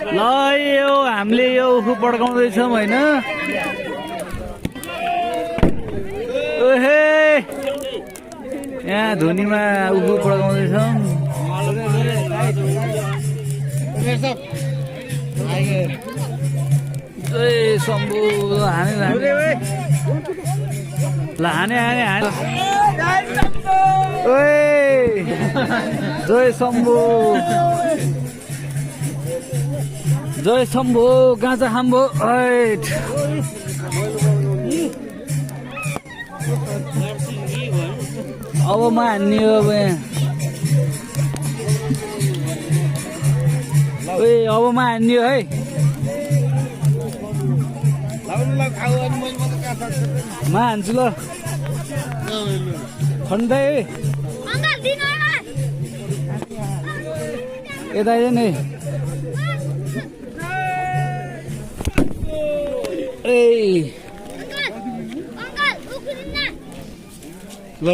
ल यो हामीले यो उखु पड्काउँदैछौँ होइन ओहे यहाँ धुनीमा उखु पड्काउँदैछौँ जय शम्भु हाने ल हाने जय शम्भु गाँजा खाम्बो अब म हान्ने हो अब यहाँ अब म हान्ने हो है म हान्छु ल खण्डै यता आइज नि ल